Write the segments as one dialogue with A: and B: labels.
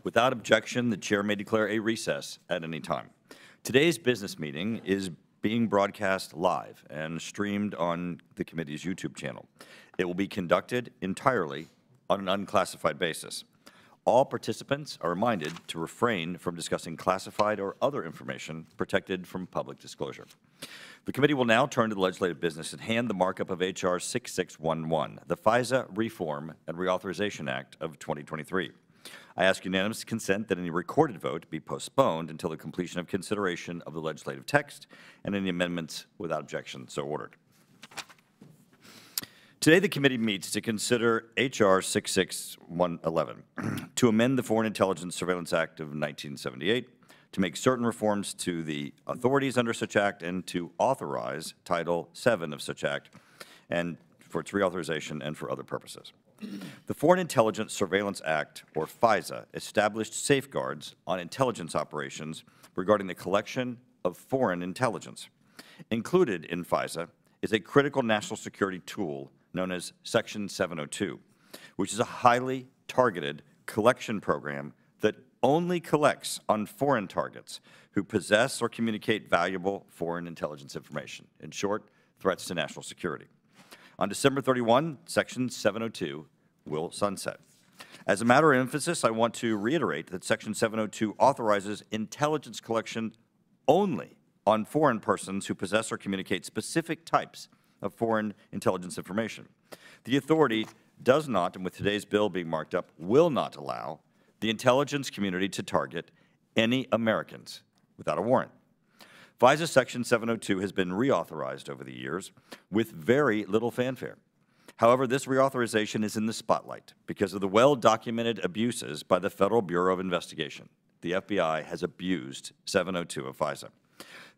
A: Without objection, the chair may declare a recess at any time. Today's business meeting is being broadcast live and streamed on the committee's YouTube channel. It will be conducted entirely on an unclassified basis. All participants are reminded to refrain from discussing classified or other information protected from public disclosure. The committee will now turn to the legislative business at hand, the markup of H.R. 6611, the FISA Reform and Reauthorization Act of 2023. I ask unanimous consent that any recorded vote be postponed until the completion of consideration of the legislative text and any amendments without objection so ordered. Today, the committee meets to consider H.R. 6611 to amend the Foreign Intelligence Surveillance Act of 1978, to make certain reforms to the authorities under such act, and to authorize Title VII of such act and for its reauthorization and for other purposes. The Foreign Intelligence Surveillance Act, or FISA, established safeguards on intelligence operations regarding the collection of foreign intelligence. Included in FISA is a critical national security tool known as Section 702, which is a highly targeted collection program that only collects on foreign targets who possess or communicate valuable foreign intelligence information. In short, threats to national security. On December 31, Section 702 will sunset. As a matter of emphasis, I want to reiterate that Section 702 authorizes intelligence collection only on foreign persons who possess or communicate specific types of foreign intelligence information. The authority does not, and with today's bill being marked up, will not allow the intelligence community to target any Americans without a warrant. FISA Section 702 has been reauthorized over the years with very little fanfare. However, this reauthorization is in the spotlight because of the well-documented abuses by the Federal Bureau of Investigation. The FBI has abused 702 of FISA.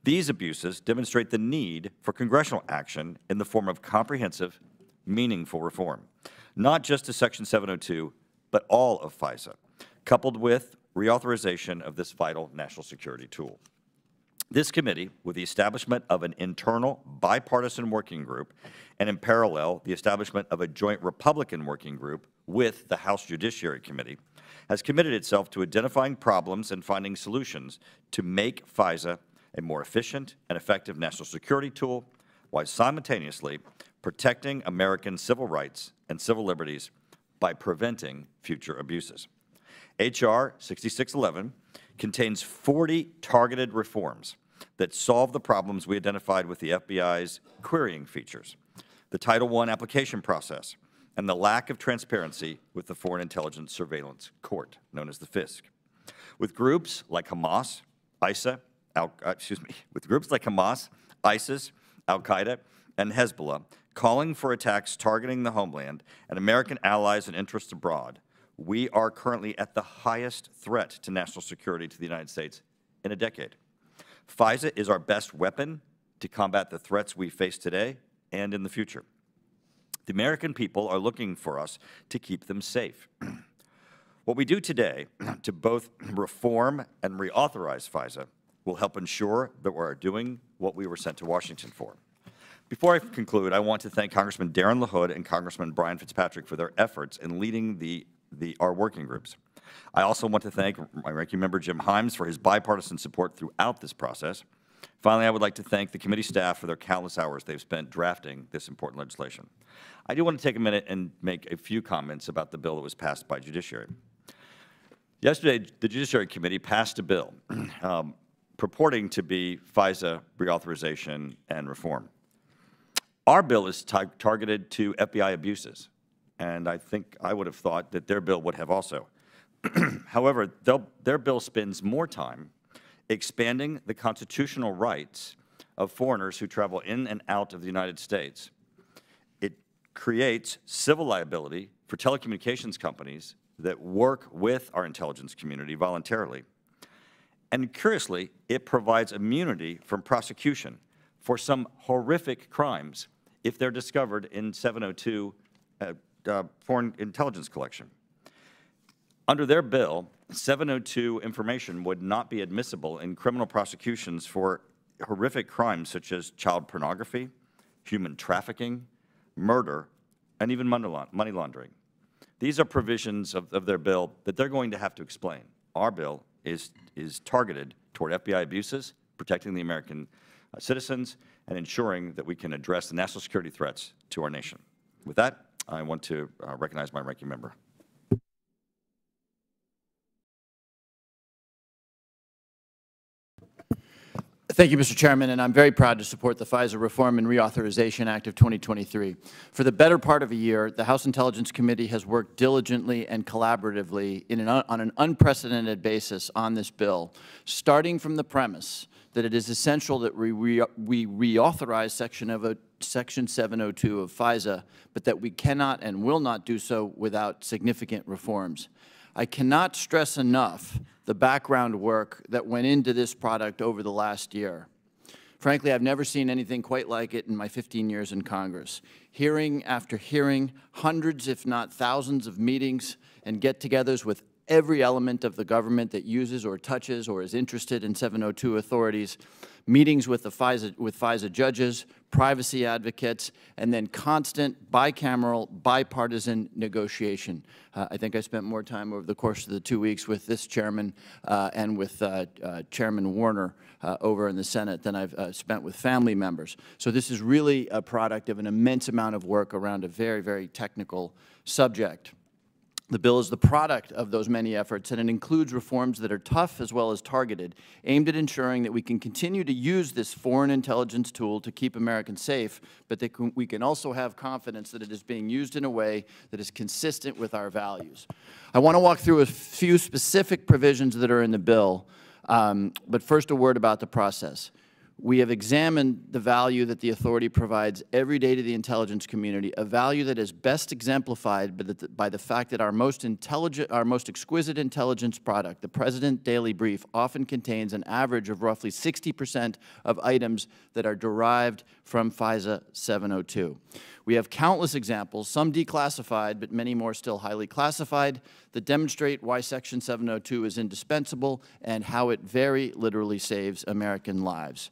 A: These abuses demonstrate the need for congressional action in the form of comprehensive, meaningful reform, not just to Section 702, but all of FISA, coupled with reauthorization of this vital national security tool. This committee, with the establishment of an internal bipartisan working group, and in parallel, the establishment of a joint Republican working group with the House Judiciary Committee, has committed itself to identifying problems and finding solutions to make FISA a more efficient and effective national security tool, while simultaneously protecting American civil rights and civil liberties by preventing future abuses. H.R. 6611 contains 40 targeted reforms that solve the problems we identified with the FBI's querying features, the Title I application process, and the lack of transparency with the Foreign Intelligence Surveillance Court, known as the FISC. With groups like Hamas, ISIS, Al-Qaeda, and Hezbollah calling for attacks targeting the homeland and American allies and interests abroad, we are currently at the highest threat to national security to the United States in a decade. FISA is our best weapon to combat the threats we face today and in the future. The American people are looking for us to keep them safe. What we do today to both reform and reauthorize FISA will help ensure that we're doing what we were sent to Washington for. Before I conclude, I want to thank Congressman Darren LaHood and Congressman Brian Fitzpatrick for their efforts in leading our working groups. I also want to thank my ranking member Jim Himes for his bipartisan support throughout this process. Finally, I would like to thank the committee staff for their countless hours they've spent drafting this important legislation. I do want to take a minute and make a few comments about the bill that was passed by Judiciary. Yesterday, the Judiciary Committee passed a bill purporting to be FISA reauthorization and reform. Our bill is targeted to FBI abuses, and I think I would have thought that their bill would have also. However, their bill spends more time expanding the constitutional rights of foreigners who travel in and out of the United States. It creates civil liability for telecommunications companies that work with our intelligence community voluntarily. And curiously, it provides immunity from prosecution for some horrific crimes if they're discovered in 702 foreign intelligence collection. Under their bill, 702 information would not be admissible in criminal prosecutions for horrific crimes such as child pornography, human trafficking, murder, and even money laundering. These are provisions of their bill that they're going to have to explain. Our bill is targeted toward FBI abuses, protecting the American citizens, and ensuring that we can address the national security threats to our nation. With that, I want to recognize my ranking member.
B: Thank you, Mr. Chairman, and I'm very proud to support the FISA Reform and Reauthorization Act of 2023. For the better part of a year, the House Intelligence Committee has worked diligently and collaboratively on an unprecedented basis on this bill, starting from the premise that it is essential that we reauthorize Section 702 of FISA, but that we cannot and will not do so without significant reforms. I cannot stress enough the background work that went into this product over the last year. Frankly, I've never seen anything quite like it in my 15 years in Congress. Hearing after hearing, hundreds if not thousands of meetings and get-togethers with every element of the government that uses or touches or is interested in 702 authorities, meetings with FISA judges, privacy advocates, and then constant bicameral, bipartisan negotiation. I think I spent more time over the course of the 2 weeks with this chairman and with Chairman Warner over in the Senate than I've spent with family members. So this is really a product of an immense amount of work around a very, very technical subject. The bill is the product of those many efforts, and it includes reforms that are tough as well as targeted, aimed at ensuring that we can continue to use this foreign intelligence tool to keep Americans safe, but that we can also have confidence that it is being used in a way that is consistent with our values. I want to walk through a few specific provisions that are in the bill, but first a word about the process. We have examined the value that the authority provides every day to the intelligence community, a value that is best exemplified by the fact that our most exquisite intelligence product, the President Daily Brief, often contains an average of roughly 60% of items that are derived from FISA 702. We have countless examples, some declassified, but many more still highly classified, that demonstrate why Section 702 is indispensable and how it very literally saves American lives.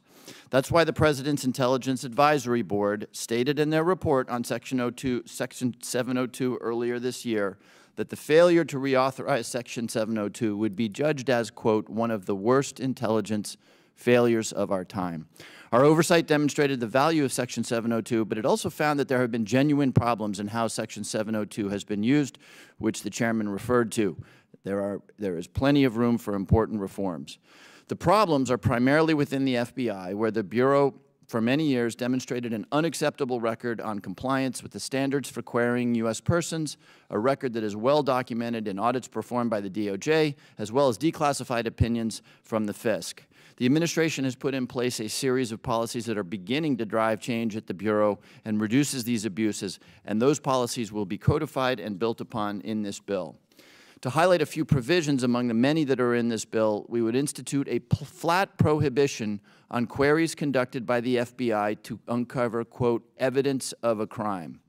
B: That's why the President's Intelligence Advisory Board stated in their report on Section 702 earlier this year that the failure to reauthorize Section 702 would be judged as, quote, one of the worst intelligence failures of our time. Our oversight demonstrated the value of Section 702, but it also found that there have been genuine problems in how Section 702 has been used, which the Chairman referred to. There is plenty of room for important reforms. The problems are primarily within the FBI, where the Bureau for many years demonstrated an unacceptable record on compliance with the standards for querying U.S. persons, a record that is well documented in audits performed by the DOJ, as well as declassified opinions from the FISC. The administration has put in place a series of policies that are beginning to drive change at the Bureau and reduces these abuses, and those policies will be codified and built upon in this bill. To highlight a few provisions among the many that are in this bill, we would institute a flat prohibition on queries conducted by the FBI to uncover, quote, evidence of a crime.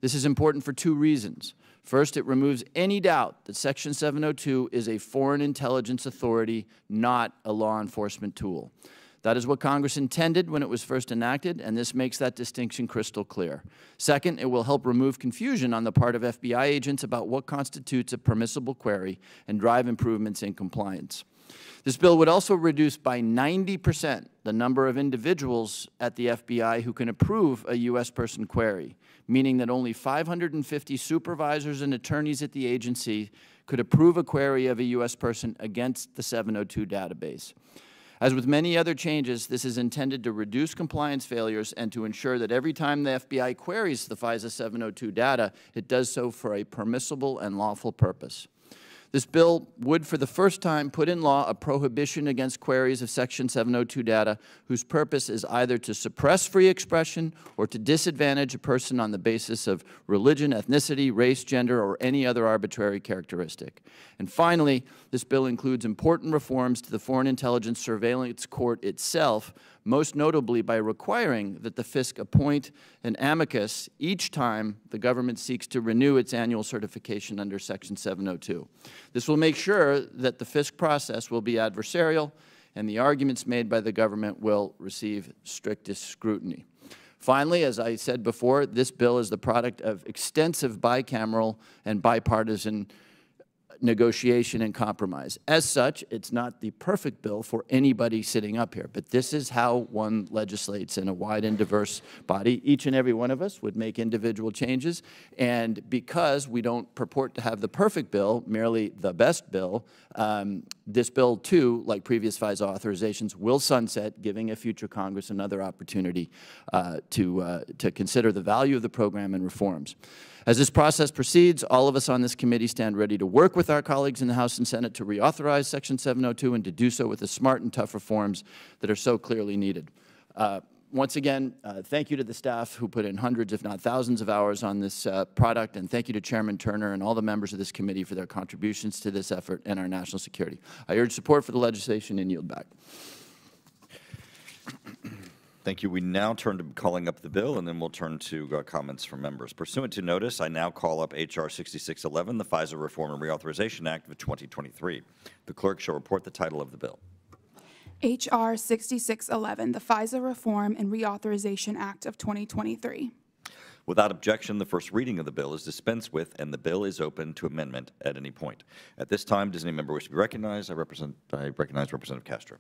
B: This is important for two reasons. First, it removes any doubt that Section 702 is a foreign intelligence authority, not a law enforcement tool. That is what Congress intended when it was first enacted, and this makes that distinction crystal clear. Second, it will help remove confusion on the part of FBI agents about what constitutes a permissible query and drive improvements in compliance. This bill would also reduce by 90% the number of individuals at the FBI who can approve a U.S. person query, meaning that only 550 supervisors and attorneys at the agency could approve a query of a U.S. person against the 702 database. As with many other changes, this is intended to reduce compliance failures and to ensure that every time the FBI queries the FISA 702 data, it does so for a permissible and lawful purpose. This bill would, for the first time, put in law a prohibition against queries of Section 702 data whose purpose is either to suppress free expression or to disadvantage a person on the basis of religion, ethnicity, race, gender, or any other arbitrary characteristic. And finally, this bill includes important reforms to the Foreign Intelligence Surveillance Court itself, most notably by requiring that the FISC appoint an amicus each time the government seeks to renew its annual certification under Section 702. This will make sure that the FISC process will be adversarial and the arguments made by the government will receive strictest scrutiny. Finally, as I said before, this bill is the product of extensive bicameral and bipartisan negotiation and compromise. As such, it's not the perfect bill for anybody sitting up here, but this is how one legislates in a wide and diverse body. Each and every one of us would make individual changes, and because we don't purport to have the perfect bill, merely the best bill, this bill, too, like previous FISA authorizations, will sunset, giving a future Congress another opportunity to consider the value of the program and reforms. As this process proceeds, all of us on this committee stand ready to work with our colleagues in the House and Senate to reauthorize Section 702 and to do so with the smart and tough reforms that are so clearly needed. Once again, thank you to the staff who put in hundreds, if not thousands, of hours on this product, and thank you to Chairman Turner and all the members of this committee for their contributions to this effort and our national security. I urge support for the legislation and yield back.
A: Thank you. We now turn to calling up the bill, and then we'll turn to comments from members. Pursuant to notice, I now call up H.R. 6611, the FISA Reform and Reauthorization Act of 2023. The clerk shall report the title of the bill.
C: H.R. 6611, the FISA Reform and Reauthorization Act of 2023.
A: Without objection, the first reading of the bill is dispensed with, and the bill is open to amendment at any point. At this time, does any member wish to be recognized? I recognize Representative Castro.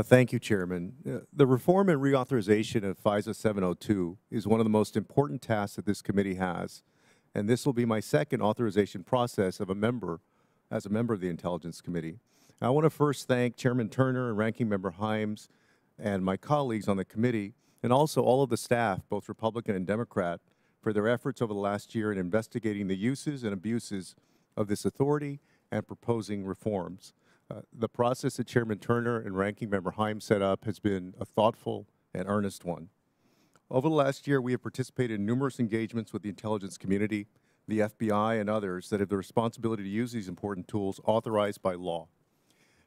D: Thank you, Chairman. The reform and reauthorization of FISA 702 is one of the most important tasks that this committee has, and this will be my second authorization process as a member of the Intelligence Committee. I want to first thank Chairman Turner and Ranking Member Himes and my colleagues on the committee, and also all of the staff, both Republican and Democrat, for their efforts over the last year in investigating the uses and abuses of this authority and proposing reforms. The process that Chairman Turner and Ranking Member Himes set up has been a thoughtful and earnest one. Over the last year, we have participated in numerous engagements with the intelligence community, the FBI, and others that have the responsibility to use these important tools authorized by law.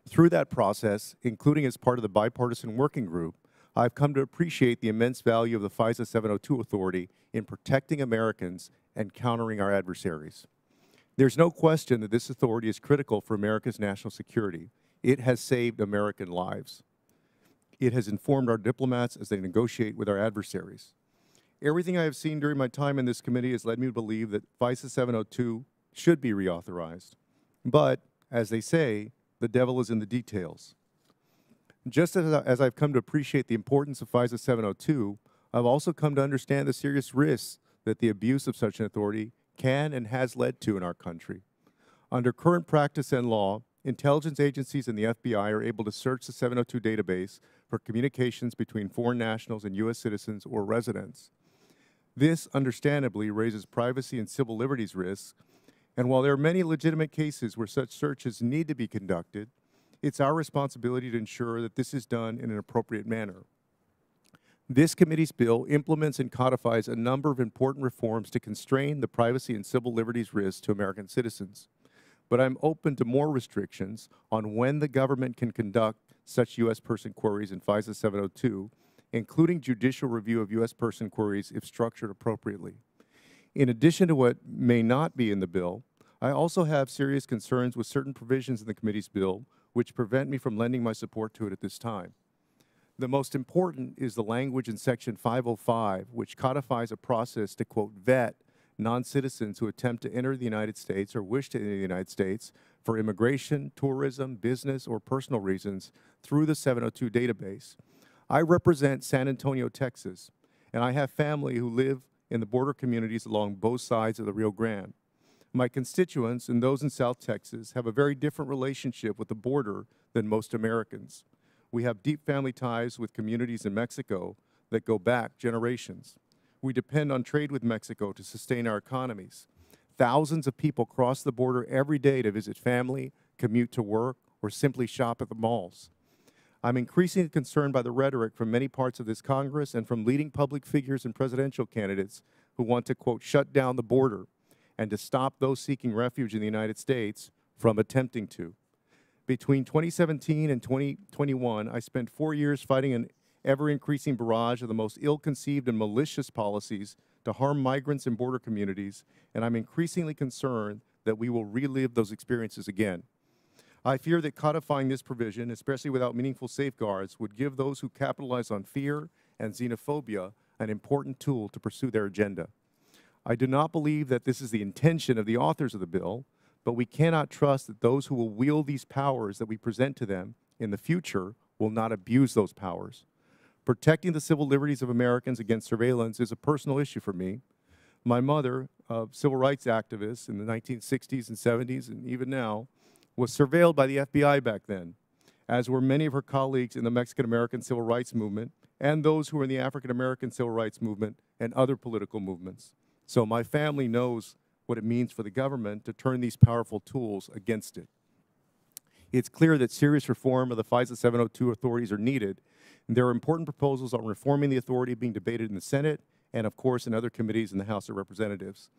D: Through that process, including as part of the bipartisan working group, I've come to appreciate the immense value of the FISA 702 authority in protecting Americans and countering our adversaries. There's no question that this authority is critical for America's national security. It has saved American lives. It has informed our diplomats as they negotiate with our adversaries. Everything I have seen during my time in this committee has led me to believe that FISA 702 should be reauthorized. But, as they say, the devil is in the details. Just as I've come to appreciate the importance of FISA 702, I've also come to understand the serious risks that the abuse of such an authority can and has led to in our country. Under current practice and law, intelligence agencies and the FBI are able to search the 702 database for communications between foreign nationals and U.S. citizens or residents. This, understandably, raises privacy and civil liberties risks, and while there are many legitimate cases where such searches need to be conducted, it's our responsibility to ensure that this is done in an appropriate manner. This committee's bill implements and codifies a number of important reforms to constrain the privacy and civil liberties risks to American citizens. But I'm open to more restrictions on when the government can conduct such U.S. person queries in FISA 702, including judicial review of U.S. person queries if structured appropriately. In addition to what may not be in the bill, I also have serious concerns with certain provisions in the committee's bill which prevent me from lending my support to it at this time. The most important is the language in Section 505, which codifies a process to, quote, vet non-citizens who attempt to enter the United States or wish to enter the United States for immigration, tourism, business, or personal reasons through the 702 database. I represent San Antonio, Texas, and I have family who live in the border communities along both sides of the Rio Grande. My constituents and those in South Texas have a very different relationship with the border than most Americans. We have deep family ties with communities in Mexico that go back generations. We depend on trade with Mexico to sustain our economies. Thousands of people cross the border every day to visit family, commute to work, or simply shop at the malls. I'm increasingly concerned by the rhetoric from many parts of this Congress and from leading public figures and presidential candidates who want to, quote, shut down the border and to stop those seeking refuge in the United States from attempting to. Between 2017 and 2021, I spent 4 years fighting an ever-increasing barrage of the most ill-conceived and malicious policies to harm migrants and border communities, and I'm increasingly concerned that we will relive those experiences again. I fear that codifying this provision, especially without meaningful safeguards, would give those who capitalize on fear and xenophobia an important tool to pursue their agenda. I do not believe that this is the intention of the authors of the bill, but we cannot trust that those who will wield these powers that we present to them in the future will not abuse those powers. Protecting the civil liberties of Americans against surveillance is a personal issue for me. My mother, a civil rights activist in the 1960s and 70s and even now, was surveilled by the FBI back then, as were many of her colleagues in the Mexican-American civil rights movement and those who were in the African-American civil rights movement and other political movements. So my family knows what it means for the government to turn these powerful tools against it. It's clear that serious reform of the FISA 702 authorities are needed, and there are important proposals on reforming the authority being debated in the Senate and, of course, in other committees in the House of Representatives.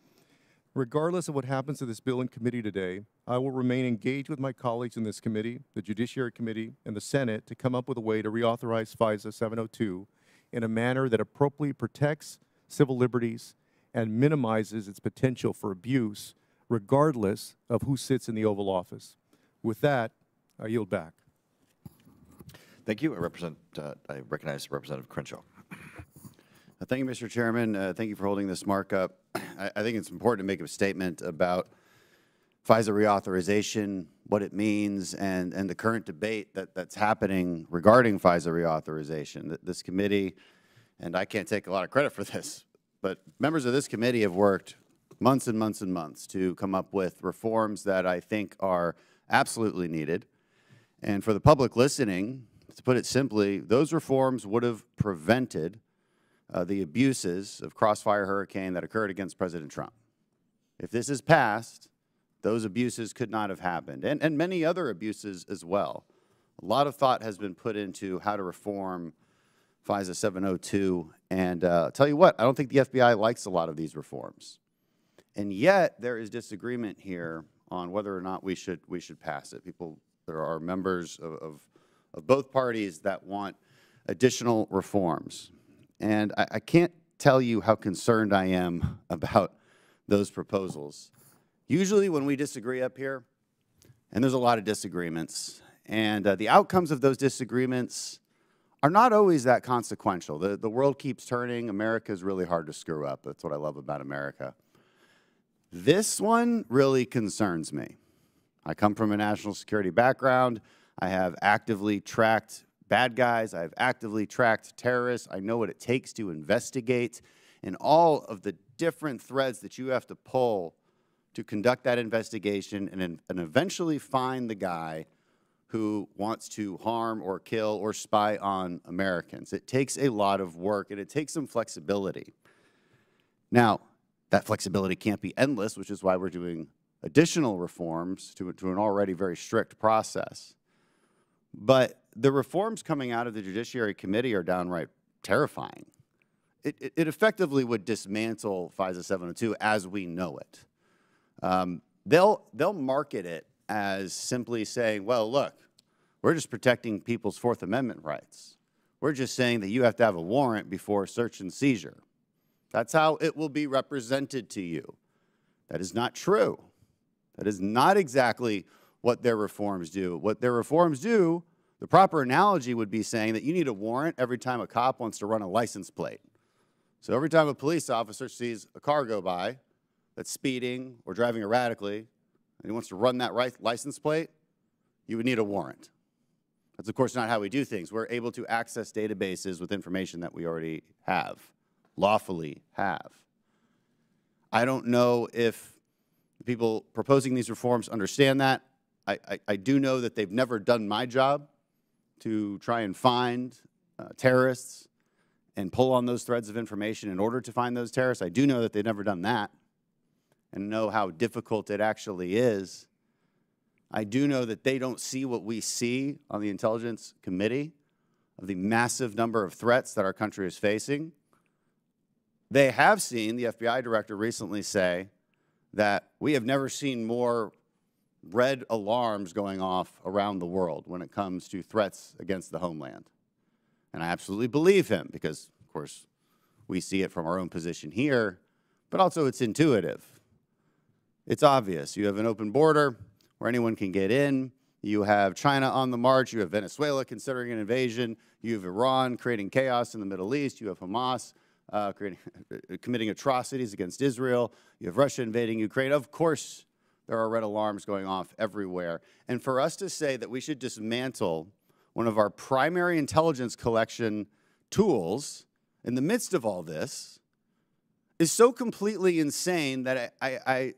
D: Regardless of what happens to this bill in committee today, I will remain engaged with my colleagues in this committee, the Judiciary Committee, and the Senate to come up with a way to reauthorize FISA 702 in a manner that appropriately protects civil liberties and minimizes its potential for abuse, regardless of who sits in the Oval Office. With that, I yield back.
A: Thank you. I recognize Representative Crenshaw.
E: Thank you, Mr. Chairman. Thank you for holding this markup. I think it's important to make a statement about FISA reauthorization, what it means, and the current debate that's happening regarding FISA reauthorization. This committee, and I can't take a lot of credit for this, but members of this committee have worked months and months and months to come up with reforms that I think are absolutely needed. And for the public listening, to put it simply, those reforms would have prevented the abuses of Crossfire Hurricane that occurred against President Trump. If this is passed, those abuses could not have happened, and many other abuses as well. A lot of thought has been put into how to reform FISA 702, and I'll tell you what, I don't think the FBI likes a lot of these reforms. And yet, there is disagreement here on whether or not we should pass it. There are members of both parties that want additional reforms. And I can't tell you how concerned I am about those proposals. Usually when we disagree up here, and there's a lot of disagreements, and the outcomes of those disagreements are not always that consequential. The world keeps turning. America is really hard to screw up. That's what I love about America. This one really concerns me. I come from a national security background. I have actively tracked bad guys. I've actively tracked terrorists. I know what it takes to investigate, and all of the different threads that you have to pull to conduct that investigation and eventually find the guy who wants to harm or kill or spy on Americans. It takes a lot of work, and it takes some flexibility. Now, that flexibility can't be endless, which is why we're doing additional reforms to an already very strict process. But the reforms coming out of the Judiciary Committee are downright terrifying. It effectively would dismantle FISA 702 as we know it. They'll market it as simply saying, well, look, we're just protecting people's Fourth Amendment rights. We're just saying that you have to have a warrant before search and seizure. That's how it will be represented to you. That is not true. That is not exactly what their reforms do. What their reforms do, the proper analogy would be saying that you need a warrant every time a cop wants to run a license plate. So every time a police officer sees a car go by that's speeding or driving erratically, and he wants to run that license plate, you would need a warrant. That's, of course, not how we do things. We're able to access databases with information that we already have, lawfully have. I don't know if the people proposing these reforms understand that. I do know that they've never done my job to try and find terrorists and pull on those threads of information in order to find those terrorists. I do know that they've never done that and know how difficult it actually is. I do know that they don't see what we see on the Intelligence Committee of the massive number of threats that our country is facing. They have seen, the FBI director recently say, that we have never seen more red alarms going off around the world when it comes to threats against the homeland. And I absolutely believe him because, of course, we see it from our own position here, but also it's intuitive. It's obvious. You have an open border where anyone can get in. You have China on the march. You have Venezuela considering an invasion. You have Iran creating chaos in the Middle East. You have Hamas committing atrocities against Israel. You have Russia invading Ukraine. Of course, there are red alarms going off everywhere. And for us to say that we should dismantle one of our primary intelligence collection tools in the midst of all this is so completely insane that I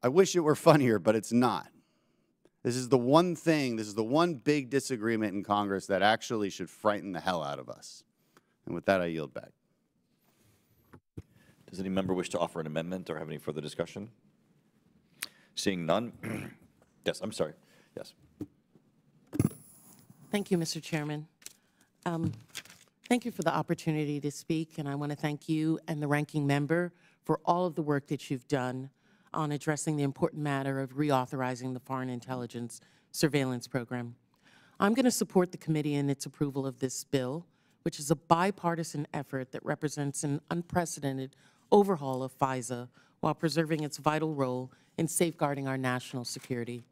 E: wish it were funnier, but it's not. This is the one thing, this is the one big disagreement in Congress that actually should frighten the hell out of us. And with that, I yield back.
A: Does any member wish to offer an amendment or have any further discussion? Seeing none. Yes, I'm sorry. Yes.
F: Thank you, Mr. Chairman. Thank you for the opportunity to speak, and I want to thank you and the ranking member for all of the work that you've done on addressing the important matter of reauthorizing the Foreign Intelligence Surveillance Program. I'm going to support the committee in its approval of this bill, which is a bipartisan effort that represents an unprecedented overhaul of FISA while preserving its vital role in safeguarding our national security.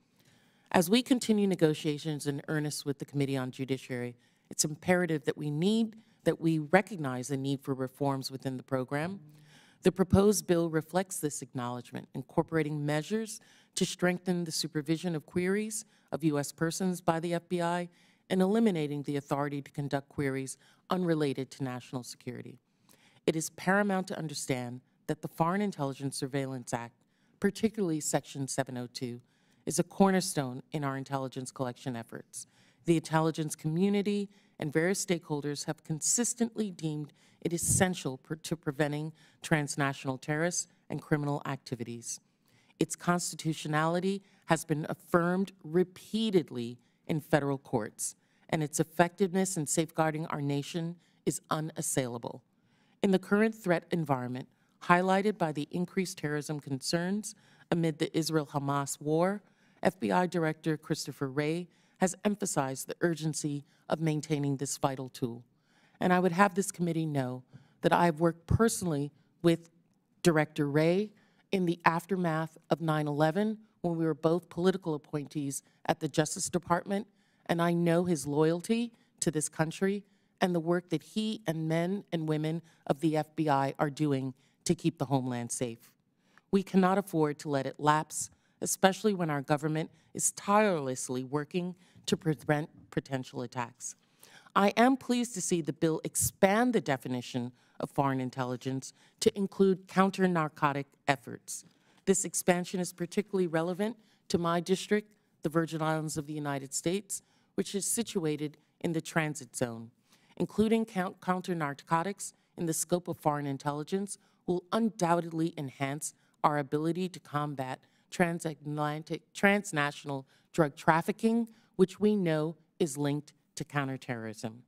F: As we continue negotiations in earnest with the Committee on Judiciary, it's imperative that we recognize the need for reforms within the program. The proposed bill reflects this acknowledgement, incorporating measures to strengthen the supervision of queries of U.S. persons by the FBI and eliminating the authority to conduct queries unrelated to national security. It is paramount to understand that the Foreign Intelligence Surveillance Act, particularly Section 702, is a cornerstone in our intelligence collection efforts. The intelligence community and various stakeholders have consistently deemed it essential to preventing transnational terrorist and criminal activities. Its constitutionality has been affirmed repeatedly in federal courts, and its effectiveness in safeguarding our nation is unassailable. In the current threat environment, highlighted by the increased terrorism concerns amid the Israel-Hamas war, FBI Director Christopher Wray has emphasized the urgency of maintaining this vital tool. And I would have this committee know that I have worked personally with Director Wray in the aftermath of 9/11 when we were both political appointees at the Justice Department, and I know his loyalty to this country and the work that he and men and women of the FBI are doing to keep the homeland safe. We cannot afford to let it lapse, especially when our government is tirelessly working to prevent potential attacks. I am pleased to see the bill expand the definition of foreign intelligence to include counter-narcotic efforts. This expansion is particularly relevant to my district, the Virgin Islands of the United States, which is situated in the transit zone. Including counter-narcotics in the scope of foreign intelligence will undoubtedly enhance our ability to combat transnational drug trafficking, which we know is linked to counterterrorism.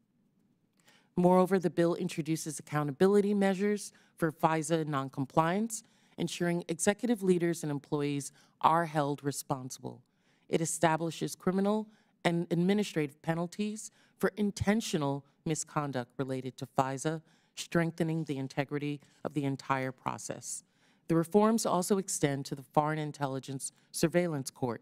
F: Moreover, the bill introduces accountability measures for FISA noncompliance, ensuring executive leaders and employees are held responsible. It establishes criminal and administrative penalties for intentional misconduct related to FISA, strengthening the integrity of the entire process. The reforms also extend to the Foreign Intelligence Surveillance Court,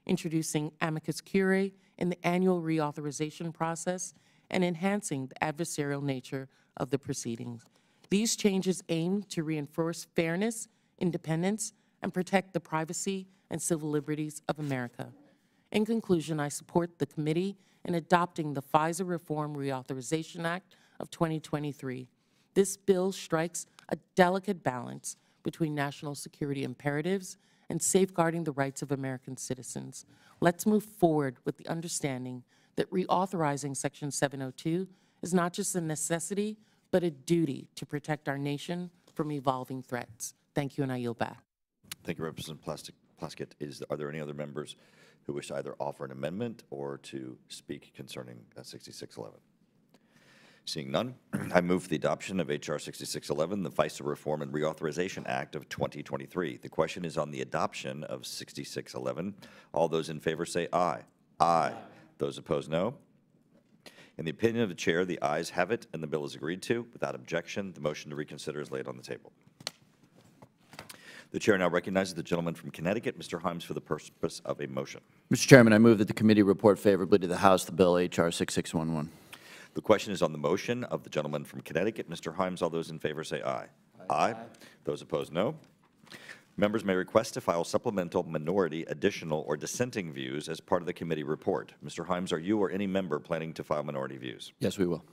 F: introducing amicus curiae in the annual reauthorization process and enhancing the adversarial nature of the proceedings. These changes aim to reinforce fairness, independence, and protect the privacy and civil liberties of America. In conclusion, I support the committee in adopting the FISA Reform Reauthorization Act of 2023. This bill strikes a delicate balance between national security imperatives and safeguarding the rights of American citizens. Let's move forward with the understanding that reauthorizing Section 702 is not just a necessity, but a duty to protect our nation from evolving threats. Thank you, and I yield back.
A: Thank you, Representative Plaskett. Are there any other members who wish to either offer an amendment or to speak concerning 6611? Seeing none, I move for the adoption of H.R. 6611, the FISA Reform and Reauthorization Act of 2023. The question is on the adoption of 6611. All those in favor say aye. Aye. Those opposed, no. In the opinion of the chair, the ayes have it, and the bill is agreed to. Without objection, the motion to reconsider is laid on the table. The chair now recognizes the gentleman from Connecticut, Mr. Himes, for the purpose of a motion.
B: Mr. Chairman, I move that the committee report favorably to the House the bill H.R. 6611.
A: The question is on the motion of the gentleman from Connecticut, Mr. Himes. All those in favor say aye. Aye. Those opposed, no. Members may request to file supplemental, minority, additional, or dissenting views as part of the committee report. Mr. Himes, are you or any member planning to file minority views?
B: Yes, we will.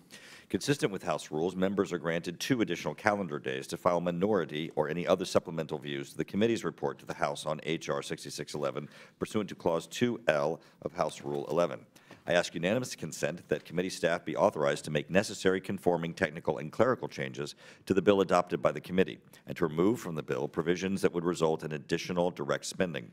A: Consistent with House rules, members are granted 2 additional calendar days to file minority or any other supplemental views to the committee's report to the House on H.R. 6611 pursuant to Clause 2L of House Rule 11. I ask unanimous consent that committee staff be authorized to make necessary conforming technical and clerical changes to the bill adopted by the committee and to remove from the bill provisions that would result in additional direct spending.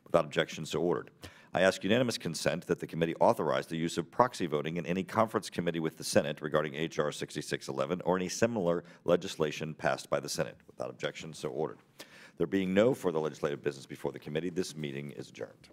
A: Without objection, so ordered. I ask unanimous consent that the committee authorize the use of proxy voting in any conference committee with the Senate regarding H.R. 6611 or any similar legislation passed by the Senate. Without objection, so ordered. There being no further legislative business before the committee, this meeting is adjourned.